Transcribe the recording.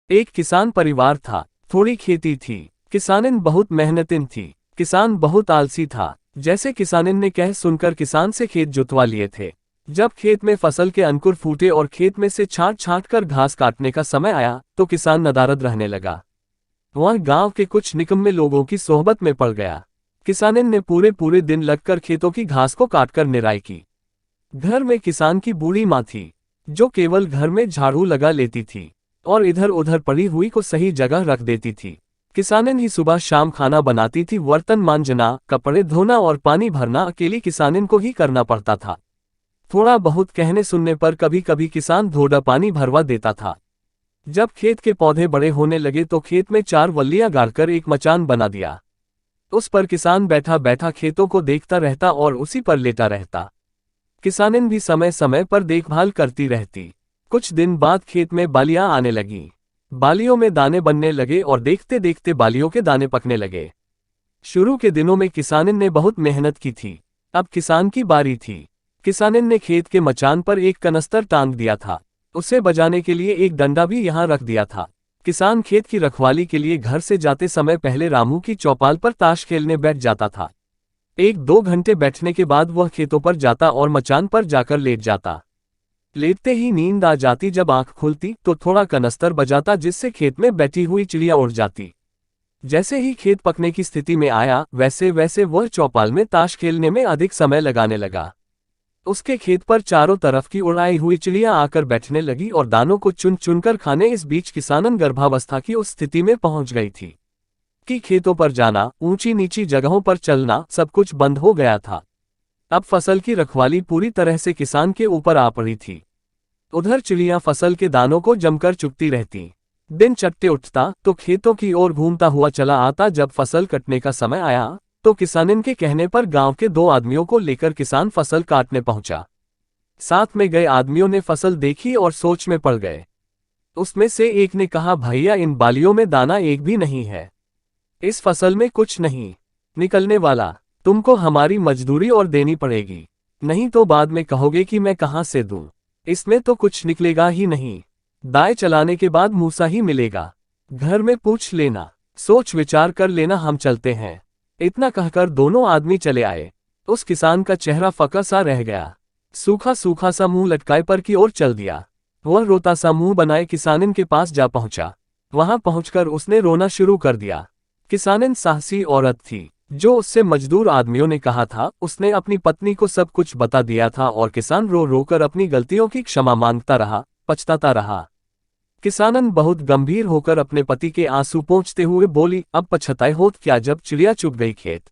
एक किसान परिवार था। थोड़ी खेती थी। किसानिन बहुत मेहनतिन थी। किसान बहुत आलसी था। जैसे किसानिन ने कह सुनकर किसान से खेत जुतवा लिए थे। जब खेत में फसल के अंकुर फूटे और खेत में से छांट छांट कर घास काटने का समय आया तो किसान नदारद रहने लगा। वह गांव के कुछ निकम्मे लोगों की सोहबत में पड़ गया। किसानिन ने पूरे पूरे दिन लगकर खेतों की घास को काटकर निराई की। घर में किसान की बूढ़ी माँ थी, जो केवल घर में झाड़ू लगा लेती थी और इधर उधर पड़ी हुई को सही जगह रख देती थी। किसानिन ही सुबह शाम खाना बनाती थी। बर्तन मांजना, कपड़े धोना और पानी भरना अकेली किसानिन को ही करना पड़ता था। थोड़ा बहुत कहने सुनने पर कभी कभी किसान धोड़ा पानी भरवा देता था। जब खेत के पौधे बड़े होने लगे तो खेत में 4 वल्लियां गाड़कर एक मचान बना दिया। उस पर किसान बैठा बैठा खेतों को देखता रहता और उसी पर लेटा रहता। किसानिन भी समय समय पर देखभाल करती रहती। कुछ दिन बाद खेत में बालियां आने लगीं। बालियों में दाने बनने लगे और देखते देखते बालियों के दाने पकने लगे। शुरू के दिनों में किसानिन ने बहुत मेहनत की थी। अब किसान की बारी थी। किसानिन ने खेत के मचान पर एक कनस्तर टांग दिया था। उसे बजाने के लिए एक डंडा भी यहाँ रख दिया था। किसान खेत की रखवाली के लिए घर से जाते समय पहले रामू की चौपाल पर ताश खेलने बैठ जाता था। 1-2 घंटे बैठने के बाद वह खेतों पर जाता और मचान पर जाकर लेट जाता। लेटते ही नींद आ जाती। जब आंख खुलती तो थोड़ा कनस्तर बजाता, जिससे खेत में बैठी हुई चिड़िया उड़ जाती। जैसे ही खेत पकने की स्थिति में आया वैसे वैसे वह चौपाल में ताश खेलने में अधिक समय लगाने लगा। उसके खेत पर चारों तरफ की उड़ाई हुई चिड़िया आकर बैठने लगी और दानों को चुन चुनकर खाने। इस बीच किसानन गर्भावस्था की उस स्थिति में पहुंच गई थी कि खेतों पर जाना, ऊंची नीची जगहों पर चलना, सब कुछ बंद हो गया था। अब फसल की रखवाली पूरी तरह से किसान के ऊपर आ पड़ी थी। उधर चिड़िया फसल के दानों को जमकर चुगती रहती। दिन चट्टे उठता तो खेतों की ओर घूमता हुआ चला आता। जब फसल कटने का समय आया तो किसानिन के कहने पर गांव के 2 आदमियों को लेकर किसान फसल काटने पहुंचा। साथ में गए आदमियों ने फसल देखी और सोच में पड़ गए। उसमें से एक ने कहा, भैया इन बालियों में दाना एक भी नहीं है। इस फसल में कुछ नहीं निकलने वाला। तुमको हमारी मजदूरी और देनी पड़ेगी, नहीं तो बाद में कहोगे कि मैं कहां से दूं। इसमें तो कुछ निकलेगा ही नहीं। दाएं चलाने के बाद मूसा ही मिलेगा। घर में पूछ लेना, सोच विचार कर लेना, हम चलते हैं। इतना कहकर दोनों आदमी चले आए। उस किसान का चेहरा फका सा रह गया। सूखा सूखा सा मुंह लटकाए पर की ओर चल दिया। वह रोता सा मुंह बनाए किसानिन के पास जा पहुंचा। वहां पहुंचकर उसने रोना शुरू कर दिया। किसानिन साहसी औरत थी, जो उससे मजदूर आदमियों ने कहा था। उसने अपनी पत्नी को सब कुछ बता दिया था और किसान रो रो कर अपनी गलतियों की क्षमा मांगता रहा, पछताता रहा। किसानन बहुत गंभीर होकर अपने पति के आंसू पोंछते हुए बोली, अब पछताए होत क्या जब चिड़िया चुग गई खेत।